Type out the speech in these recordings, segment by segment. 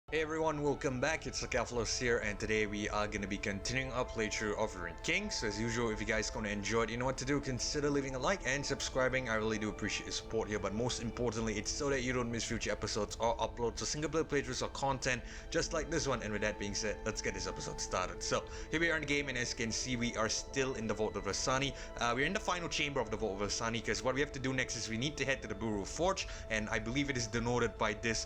Hey everyone, welcome back. It's Lakafalos here, and today we are going to be continuing our playthrough of Arcane. So as usual, if you guys gonna enjoy it, you know what to do. Consider leaving a like and subscribing. I really do appreciate your support here, but most importantly, it's so that you don't miss future episodes or uploads of single player playthroughs or content just like this one. And with that being said, let's get this episode started. So here we are in the game, and as you can see, we are still in the Vault of Asani. We're in the final chamber of the Vault of Asani, because what we have to do next is we need to head to the Buru Forge, and I believe it is denoted by this,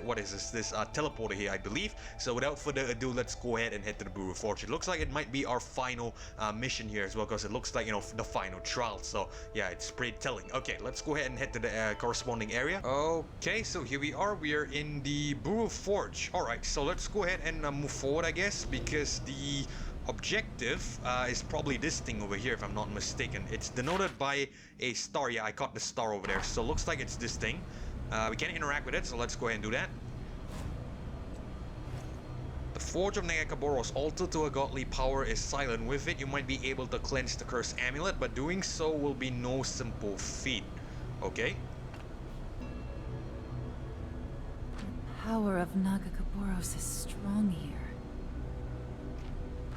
what is this teleporter here, I believe. So without further ado, let's go ahead and head to the Buru Forge. It looks like it might be our final mission here as well, because it looks like, you know, the final trial. So yeah, it's pretty telling. Okay, let's go ahead and head to the corresponding area. Okay, so here we are. We are in the Buru Forge. Alright, so let's go ahead and move forward, I guess, because the objective is probably this thing over here, if I'm not mistaken. It's denoted by a star. Yeah, I caught the star over there. So looks like it's this thing. We can interact with it, so let's go ahead and do that. The Forge of Nagakaboros, altar to a godly power, is silent. With it, you might be able to cleanse the cursed amulet, but doing so will be no simple feat. Okay. The power of Nagakaboros is strong here.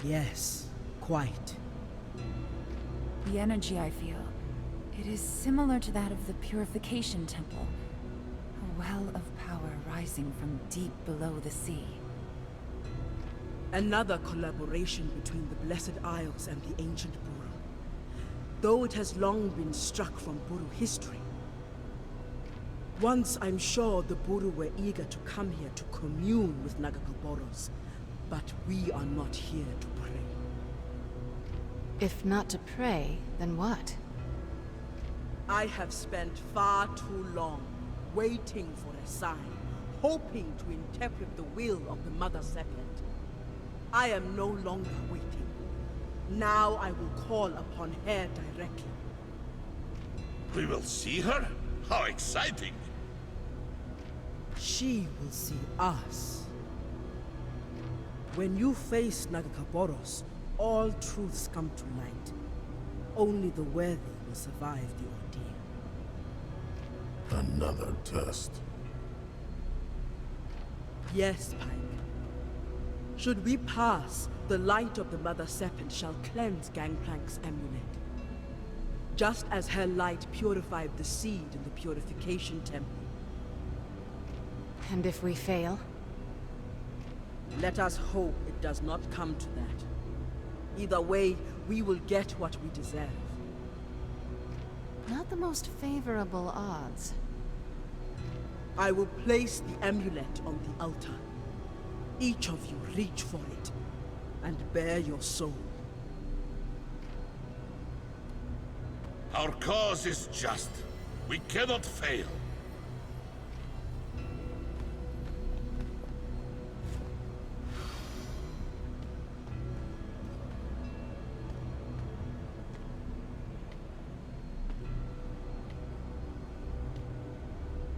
Yes, quite. The energy I feel, it is similar to that of the Purification Temple. A well of power rising from deep below the sea. Another collaboration between the Blessed Isles and the ancient Buru. Though it has long been struck from Buru history. Once I'm sure the Buru were eager to come here to commune with Nagakaboros, but we are not here to pray. If not to pray, then what? I have spent far too long waiting for a sign, hoping to interpret the will of the Mother Serpent. I am no longer waiting. Now I will call upon her directly. We will see her? How exciting! She will see us. When you face Nagakaboros, all truths come to light. Only the worthy will survive the ordeal. Another test. Yes, Pike. Should we pass, the light of the Mother Serpent shall cleanse Gangplank's amulet. Just as her light purified the seed in the Purification Temple. And if we fail? Let us hope it does not come to that. Either way, we will get what we deserve. Not the most favorable odds. I will place the amulet on the altar. Each of you reach for it, and bear your soul. Our cause is just. We cannot fail.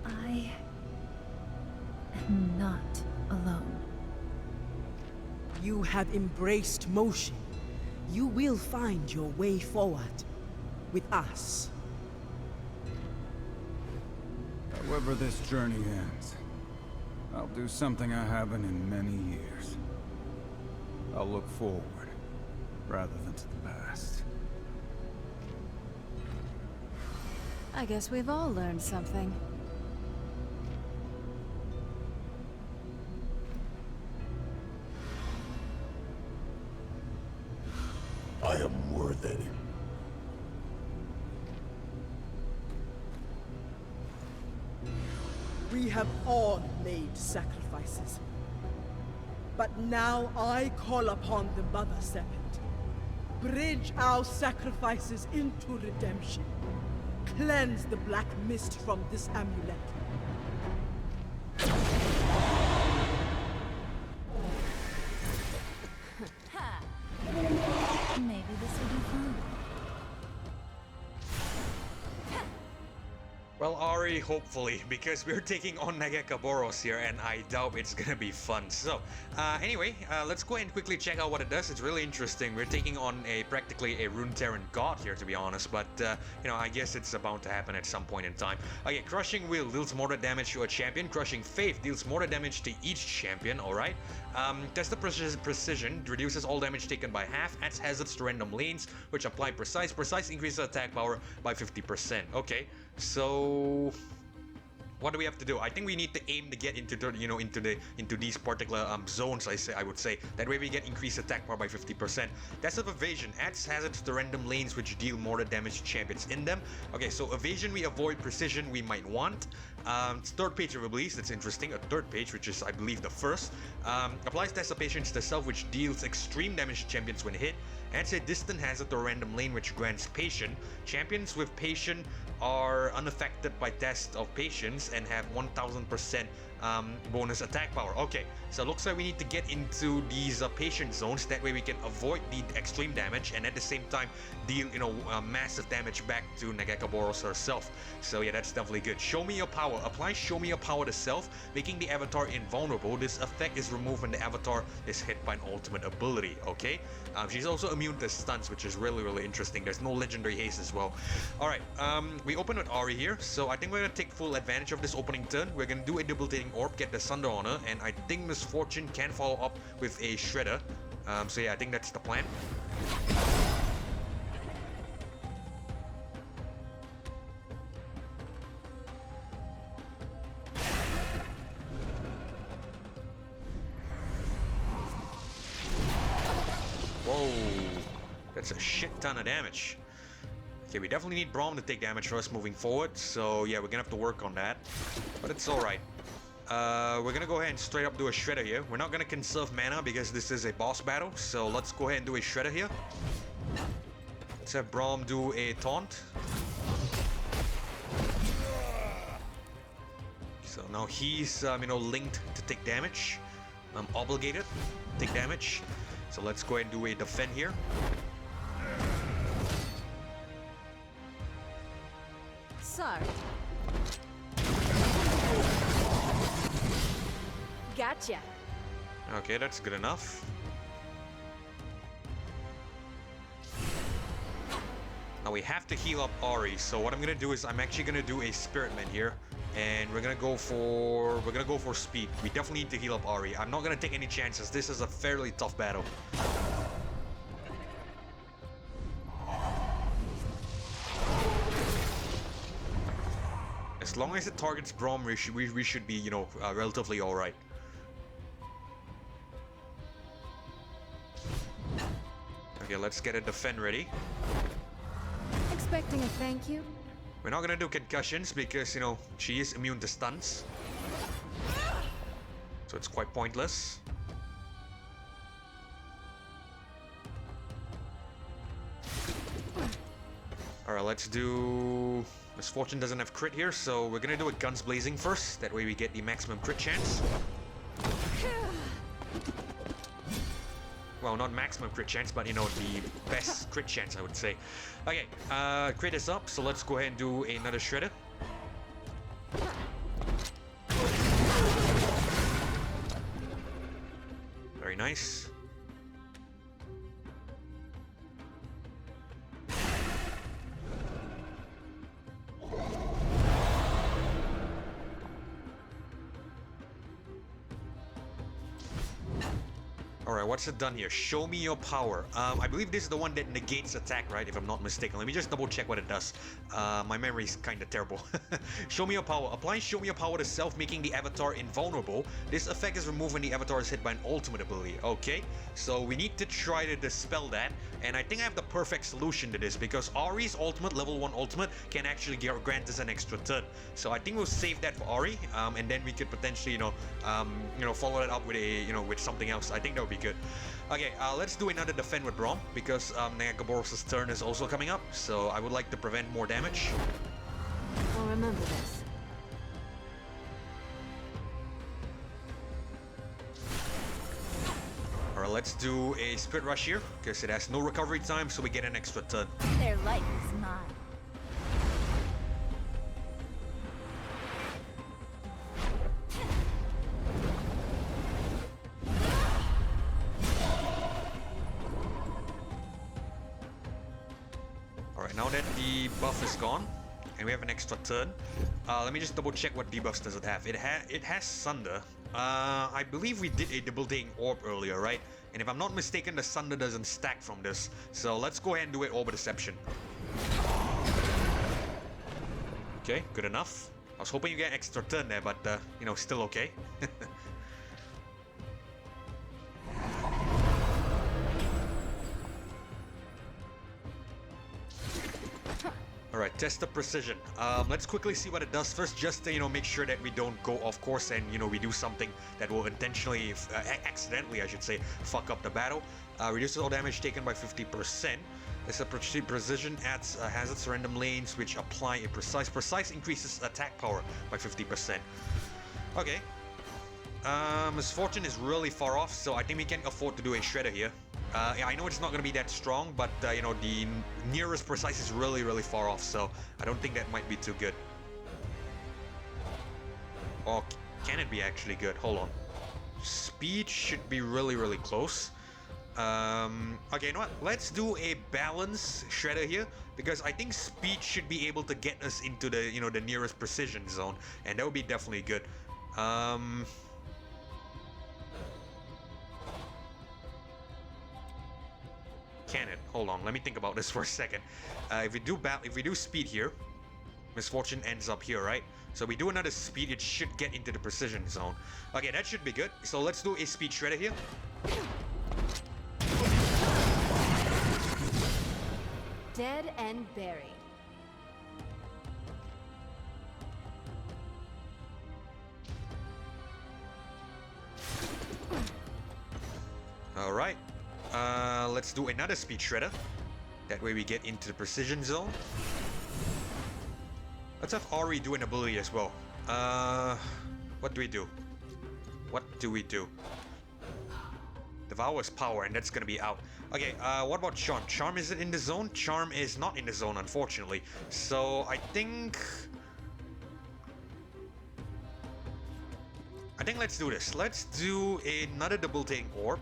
I am not alone. You have embraced motion. You will find your way forward. With us. However this journey ends, I'll do something I haven't in many years. I'll look forward, rather than to the past. I guess we've all learned something. I am worthy. We have all made sacrifices. But now I call upon the Mother Serpent. Bridge our sacrifices into redemption. Cleanse the black mist from this amulet. Maybe this will be fun. Well, Ari, hopefully, because we're taking on Nagakaboros here, and I doubt it's gonna be fun. So, anyway, let's go ahead and quickly check out what it does. It's really interesting. We're taking on practically a Runeterran god here, to be honest, but, you know, I guess it's bound to happen at some point in time. Okay, Crushing Wheel deals mortal damage to a champion. Crushing Faith deals mortal damage to each champion, alright? Test the precision, reduces all damage taken by half, adds hazards to random lanes, which apply precise. Precise increases attack power by 50%. Okay, so what do we have to do? I think we need to aim to get into the, you know, into these particular zones. I would say that way we get increased attack power by 50%. Test of Evasion adds hazards to random lanes which deal more damage to champions in them. Okay, so Evasion we avoid, precision we might want. Third page of release, that's interesting. A third page, which is I believe the first. Applies Test of Patience to self, which deals extreme damage to champions when hit. Adds a distant hazard to a random lane, which grants Patience. Champions with Patience are unaffected by Test of Patience and have 1000% bonus attack power. Okay, so it looks like we need to get into these patient zones. That way we can avoid the extreme damage and at the same time deal, you know, massive damage back to Nagakaboros herself. So yeah, that's definitely good. Show Me Your Power. Apply Show Me Your Power to self, making the avatar invulnerable. This effect is removed when the avatar is hit by an ultimate ability. Okay, she's also immune to stuns, which is really interesting. There's no legendary haste as well. Alright, we open with Ari here, so I think we're gonna take full advantage of this opening turn. We're gonna do a debilitating orb, get the Sunder on her, and I think Misfortune can follow up with a Shredder. So yeah, I think that's the plan. Whoa, that's a shit ton of damage. Okay, we definitely need Braum to take damage for us moving forward, so yeah, we're gonna have to work on that. But it's alright. We're gonna go ahead and straight up do a Shredder here. We're not gonna conserve mana because this is a boss battle, so let's go ahead and do a Shredder here. Let's have Braum do a taunt. So now he's, you know, linked to take damage. Obligated to take damage. So let's go ahead and do a defend here. Sorry. Gotcha. Okay, that's good enough. Now we have to heal up Ari, so what I'm gonna do is I'm actually gonna do a Spiritman here, and we're gonna go for speed. We definitely need to heal up Ari. I'm not gonna take any chances. This is a fairly tough battle. As long as it targets Braum, we should be, you know, relatively alright. Okay, let's get a defend ready. Expecting a thank you? We're not gonna do concussions because, you know, she is immune to stuns. So it's quite pointless. Alright, let's do... Misfortune doesn't have crit here, so we're gonna do a Guns Blazing first. That way we get the maximum crit chance. Well, not maximum crit chance, but, you know, the best crit chance, I would say. Okay, crit is up, so let's go ahead and do another Shredder. Very nice. Alright, what's it done here? Show Me Your Power. I believe this is the one that negates attack, right? If I'm not mistaken. Let me just double check what it does. My memory is kind of terrible. Show Me Your Power. Apply Show Me Your Power to self, making the avatar invulnerable. This effect is removed when the avatar is hit by an ultimate ability. Okay, so we need to try to dispel that. And I think I have the perfect solution to this because Ari's ultimate, level 1 ultimate, can actually grant us an extra turn. So I think we'll save that for Ari, and then we could potentially, follow that up with a, with something else. I think that would be good. Okay, let's do another defend with Braum because Nagakaboros' turn is also coming up. So I would like to prevent more damage. I'll remember this. Alright, let's do a Spirit Rush here because it has no recovery time, so we get an extra turn. Their light is mine. that the buff is gone, and we have an extra turn, let me just double check what debuffs does it have. It has Sunder. I believe we did a debilitating orb earlier, right? And if I'm not mistaken, the Sunder doesn't stack from this. So let's go ahead and do it Orb of Deception. Okay, good enough. I was hoping you get an extra turn there, but you know, still okay. Alright, test of precision. Let's quickly see what it does first, just to, you know, make sure that we don't go off course and, you know, we do something that will intentionally, accidentally I should say, fuck up the battle. Reduces all damage taken by 50%. This precision adds hazards to random lanes which apply a precise. Precise increases attack power by 50%. Okay. Misfortune is really far off, so I think we can afford to do a Shredder here. Yeah, I know it's not going to be that strong, but you know, the nearest precise is really far off, so I don't think that might be too good. Or can it be actually good? Hold on. Speed should be really close. Okay, you know what? Let's do a balance Shredder here, because I think speed should be able to get us into the, you know, the nearest precision zone, and that would be definitely good. Can it? Hold on, let me think about this for a second. If we do speed here, Misfortune ends up here, right? So we do another speed, it should get into the precision zone. Okay, that should be good. So let's do a speed Shredder here. Dead and buried. Alright. Let's do another speed Shredder. That way we get into the precision zone. Let's have Ori do an ability as well. What do we do? What do we do? Devour's power, and that's gonna be out. Okay, what about Charm? Charm, is it in the zone? Charm is not in the zone, unfortunately. So I think let's do this. Let's do another debilitating orb.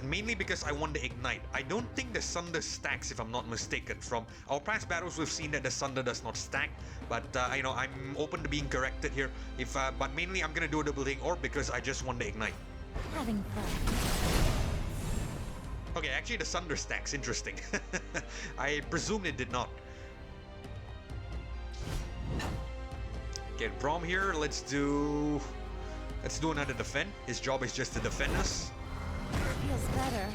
Mainly because I want the ignite. I don't think the Sunder stacks, if I'm not mistaken. From our past battles, we've seen that the Sunder does not stack. But you know, I'm open to being corrected here. But mainly I'm gonna do a debilitating orb because I just want the ignite. Having fun. Okay, actually the Sunder stacks. Interesting. I presumed it did not. Get Brom here. Let's do another defend. His job is just to defend us. Feels better.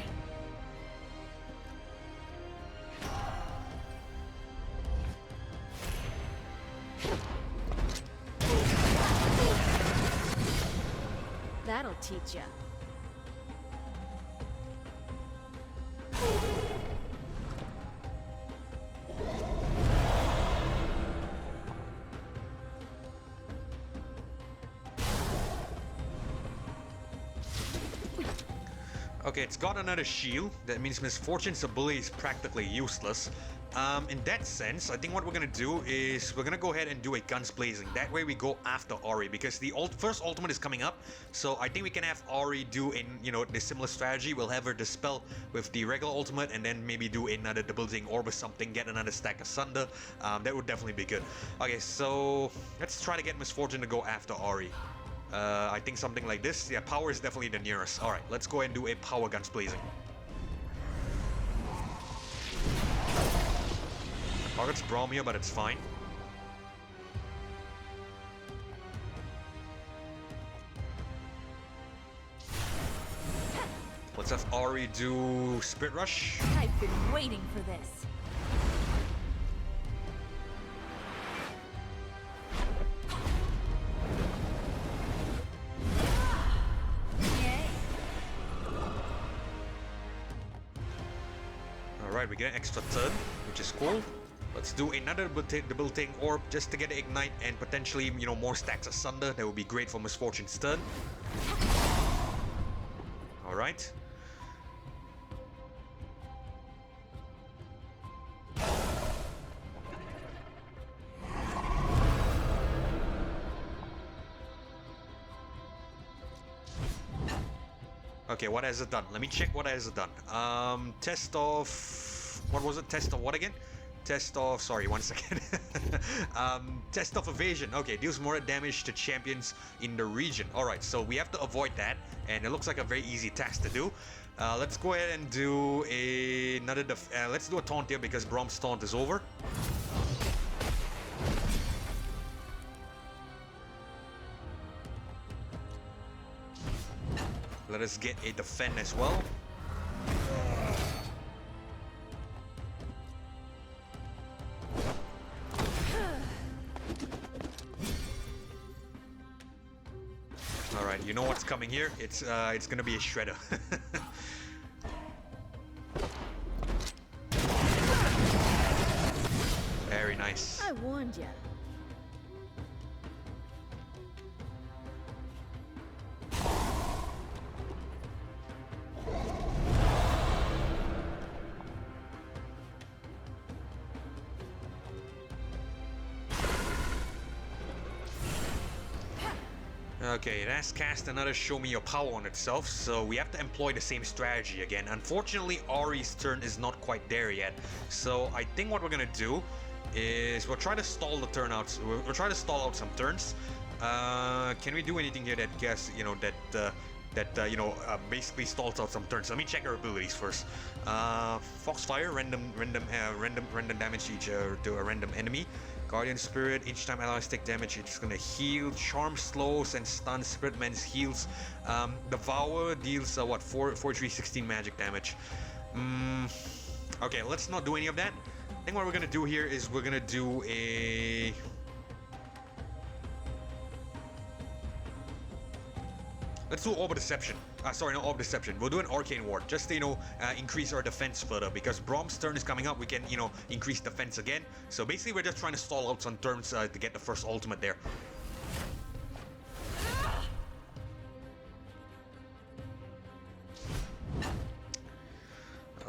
That'll teach ya. Okay, it's got another shield. That means Misfortune's ability is practically useless. In that sense, I think what we're gonna do is we're gonna go ahead and do a Guns Blazing. That way we go after Ori, because the first ultimate is coming up. So I think we can have Ori do the similar strategy. We'll have her dispel with the regular ultimate, and then maybe do another debilitating orb or something, get another stack of Sunder. That would definitely be good. Okay, so let's try to get Misfortune to go after Ori. I think something like this. Yeah, power is definitely the nearest. Alright, let's go ahead and do a power Guns Blazing. Target's Braum here, but it's fine. Let's have Ori do Spirit Rush. I've been waiting for this. Alright, we get an extra turn, which is cool. Let's do another debilitating orb just to get the ignite and potentially, more stacks of Sunder. That would be great for Misfortune's turn. Alright. Okay, what has it done? Let me check what has it done. Test of... What was it? Test of what again? Test of, sorry, one second. Test of evasion. Okay, deals more damage to champions in the region. Alright, so we have to avoid that, and it looks like a very easy task to do. Let's go ahead and do another let's do a taunt here because Brom's taunt is over. Let us get a defend as well. Alright, you know what's coming here? It's gonna be a shredder. Very nice. I warned you. Okay, it has cast another Show Me Your Power on itself, so we have to employ the same strategy again. Unfortunately, Ari's turn is not quite there yet, so I think what we're gonna do is we'll try to stall the turn out. We'll try to stall out some turns. Can we do anything here that basically stalls out some turns? Let me check our abilities first. Foxfire, random damage each to a random enemy. Guardian Spirit, each time allies take damage, it's gonna heal. Charm slows and stuns. Spirit Man's heals. Devour deals 4, 3, 16 magic damage. Okay, let's not do any of that. I think what we're gonna do here is we're gonna do a. Let's do Orb of Deception. Sorry, not Orb of Deception. We'll do an Arcane Ward just to, increase our defense further. Because Brom's turn is coming up, we can, increase defense again. So basically, we're just trying to stall out some turns to get the first ultimate there.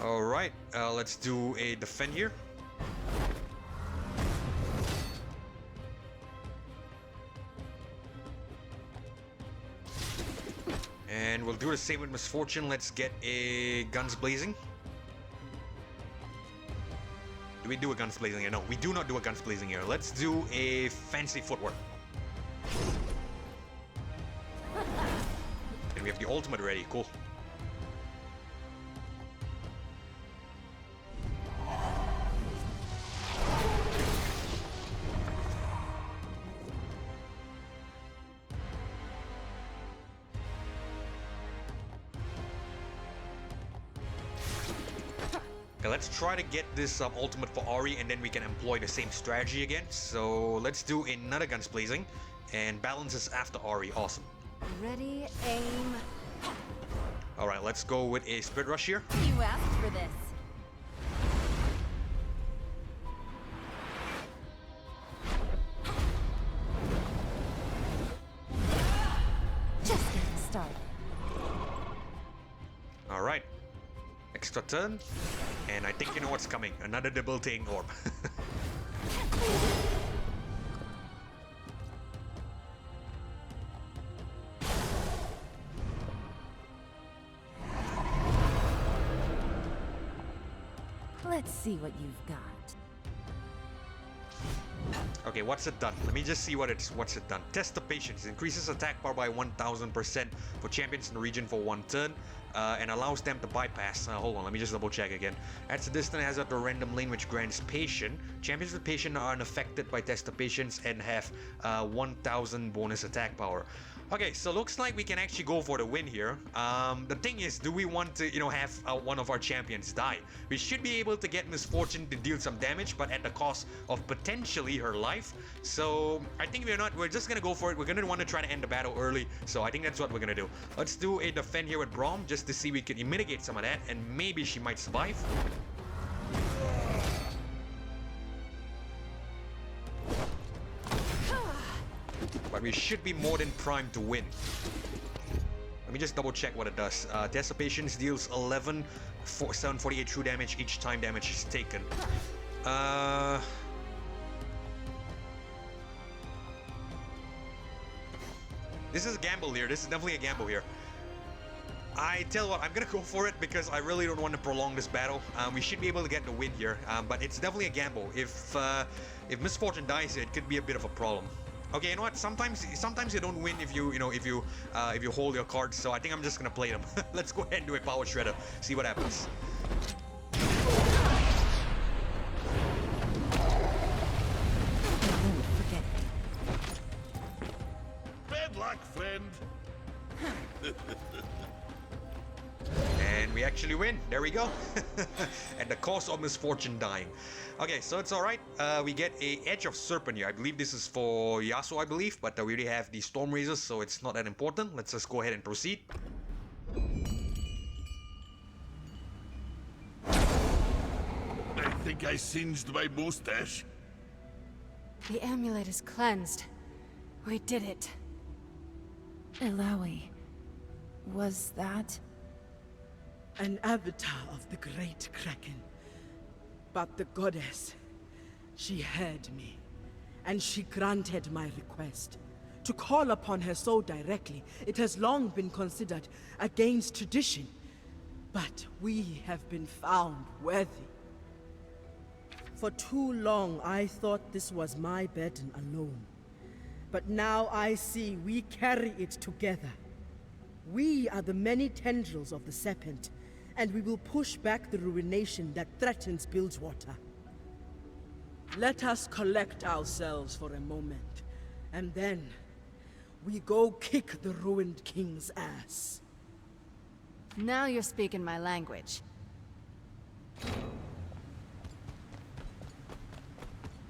Alright, let's do a defend here. And we'll do the same with Misfortune. Let's get a Guns Blazing. Do we do a Guns Blazing here? No, we do not do a Guns Blazing here. Let's do a Fancy Footwork. And we have the ultimate ready. Cool. Okay, let's try to get this ultimate for Ari, and then we can employ the same strategy again. So let's do another Guns Blazing, and balances after Ari. Awesome. Ready, aim. All right, let's go with a Spirit Rush here. You asked for this. Just getting started. All right, extra turn, and I think you know what's coming. Another debilitating orb. Let's see what you've got. Okay, what's it done? Let me just see what's it done. Test of Patience increases attack power by 1000% for champions in the region for 1 turn, and allows them to bypass. Hold on, let me just double check again. Adds a distant hazard to a random lane which grants Patience. Champions with Patience are unaffected by Test of Patience and have 1000 bonus attack power. Okay, so looks like we can actually go for the win here. The thing is, do we want to, have one of our champions die? We should be able to get Misfortune to deal some damage, but at the cost of potentially her life. So I think we're just gonna go for it. We're gonna want to try to end the battle early. So I think that's what we're gonna do. Let's do a defend here with Brom, just to see we can mitigate some of that, and maybe she might survive. But we should be more than primed to win. Let me just double check what it does. Test of Patience deals 748 true damage each time damage is taken. This is a gamble here. This is definitely a gamble here. I tell you what, I'm gonna go for it because I really don't want to prolong this battle. We should be able to get the win here, but it's definitely a gamble. If misfortune dies here, it could be a bit of a problem. Okay, you know what? Sometimes you don't win if you hold your cards. So I think I'm just gonna play them. Let's go ahead and do a power shredder. See what happens. Forget Bad luck, friend. And we actually win. There we go. At the cost of misfortune dying. Okay, so it's alright. We get a Edge of Serpent here. I believe this is for Yasuo, I believe. But we already have the Storm Razors, so it's not that important. Let's just go ahead and proceed. I think I singed my mustache. The amulet is cleansed. We did it. Ilawi. Was that... An avatar of the great Kraken. But the goddess, she heard me, and she granted my request. To call upon her so directly, it has long been considered against tradition. But we have been found worthy. For too long, I thought this was my burden alone. But now I see we carry it together. We are the many tendrils of the serpent, and we will push back the ruination that threatens Bilgewater. Let us collect ourselves for a moment, and then we go kick the ruined king's ass. Now you're speaking my language.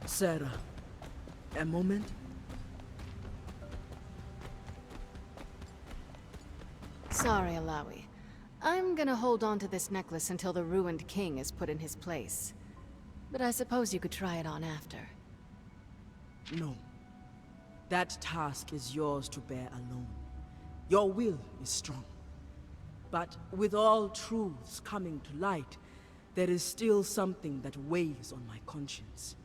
Sarah, a moment? Sorry, Alawi. I'm gonna hold on to this necklace until the ruined king is put in his place. But I suppose you could try it on after. No. That task is yours to bear alone. Your will is strong. But with all truths coming to light, there is still something that weighs on my conscience.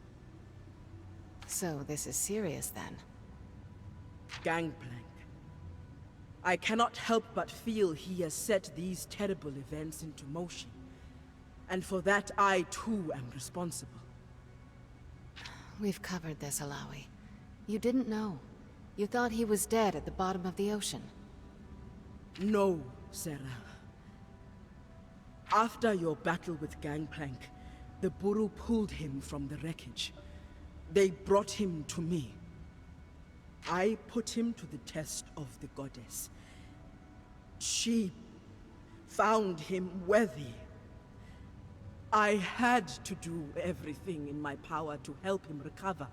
So this is serious then? Gangplank. I cannot help but feel he has set these terrible events into motion. And for that, I too am responsible. We've covered this, Alawi. You didn't know. You thought he was dead at the bottom of the ocean. No, Sarah. After your battle with Gangplank, the Buru pulled him from the wreckage. They brought him to me. I put him to the test of the goddess. She found him worthy. I had to do everything in my power to help him recover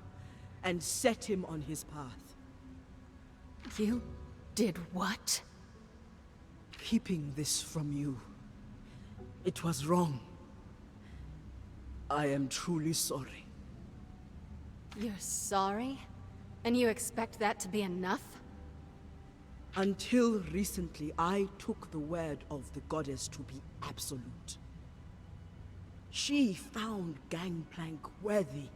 and set him on his path. You did what? Keeping this from you. It was wrong. I am truly sorry. You're sorry? And you expect that to be enough? Until recently, I took the word of the goddess to be absolute. She found Gangplank worthy,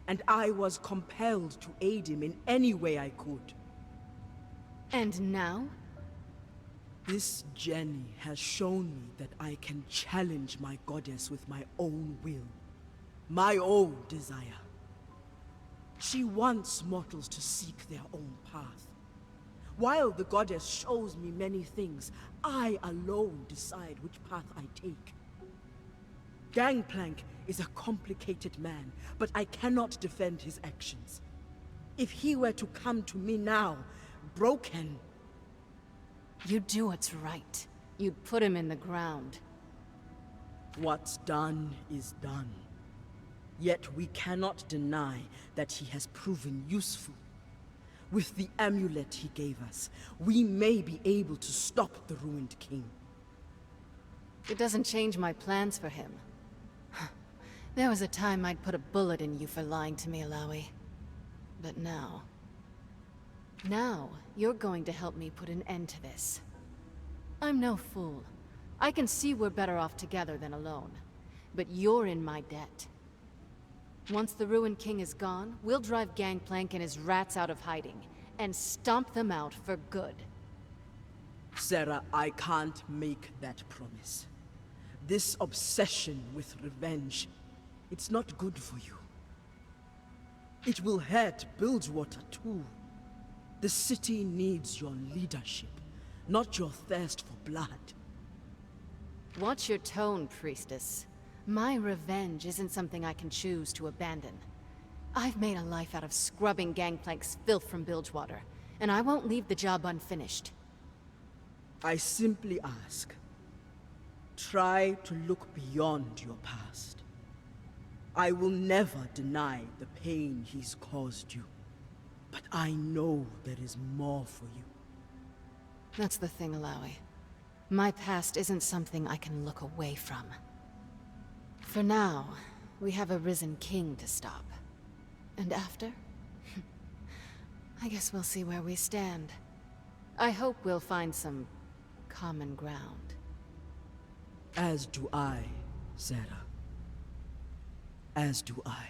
and I was compelled to aid him in any way I could. And now? This journey has shown me that I can challenge my goddess with my own will, my own desire. She wants mortals to seek their own path. While the goddess shows me many things, I alone decide which path I take. Gangplank is a complicated man, but I cannot defend his actions. If he were to come to me now, broken... You'd do what's right. You'd put him in the ground. What's done is done. Yet we cannot deny that he has proven useful. With the amulet he gave us, we may be able to stop the ruined king. It doesn't change my plans for him. There was a time I'd put a bullet in you for lying to me, Alawi. But now... Now, you're going to help me put an end to this. I'm no fool. I can see we're better off together than alone. But you're in my debt. Once the Ruined King is gone, we'll drive Gangplank and his rats out of hiding, and stomp them out for good. Sarah, I can't make that promise. This obsession with revenge, it's not good for you. It will hurt Bilgewater too. The city needs your leadership, not your thirst for blood. Watch your tone, priestess. My revenge isn't something I can choose to abandon. I've made a life out of scrubbing Gangplank's filth from Bilgewater, and I won't leave the job unfinished. I simply ask, try to look beyond your past. I will never deny the pain he's caused you, but I know there is more for you. That's the thing, Alawi. My past isn't something I can look away from. For now, we have a risen king to stop. And after? I guess we'll see where we stand. I hope we'll find some common ground. As do I, Sarah. As do I.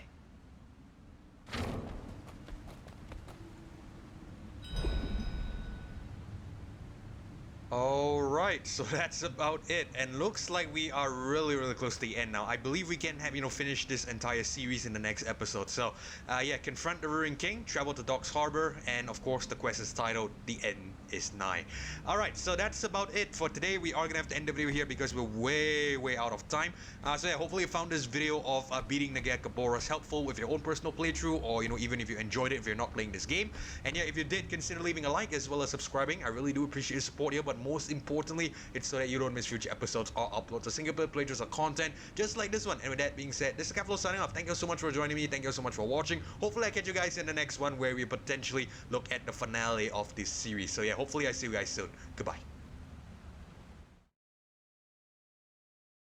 Alright, so that's about it, and looks like we are really close to the end now. I believe we can have, finish this entire series in the next episode. So, yeah, confront the Ruined King, travel to Docks Harbor, and of course the quest is titled The End is Nigh. Alright, so that's about it for today. We are gonna have to end the video here because we're way out of time. So yeah, hopefully you found this video of beating the Gakaboras helpful with your own personal playthrough, or even if you enjoyed it if you're not playing this game. And yeah, if you did, consider leaving a like as well as subscribing. I really do appreciate your support here, but most importantly, it's so that you don't miss future episodes or uploads of single player playthroughs or content just like this one. And with that being said, this is Kaflo signing off. Thank you so much for joining me. Thank you so much for watching. Hopefully I catch you guys in the next one where we potentially look at the finale of this series. So yeah, hopefully I see you guys soon. Goodbye.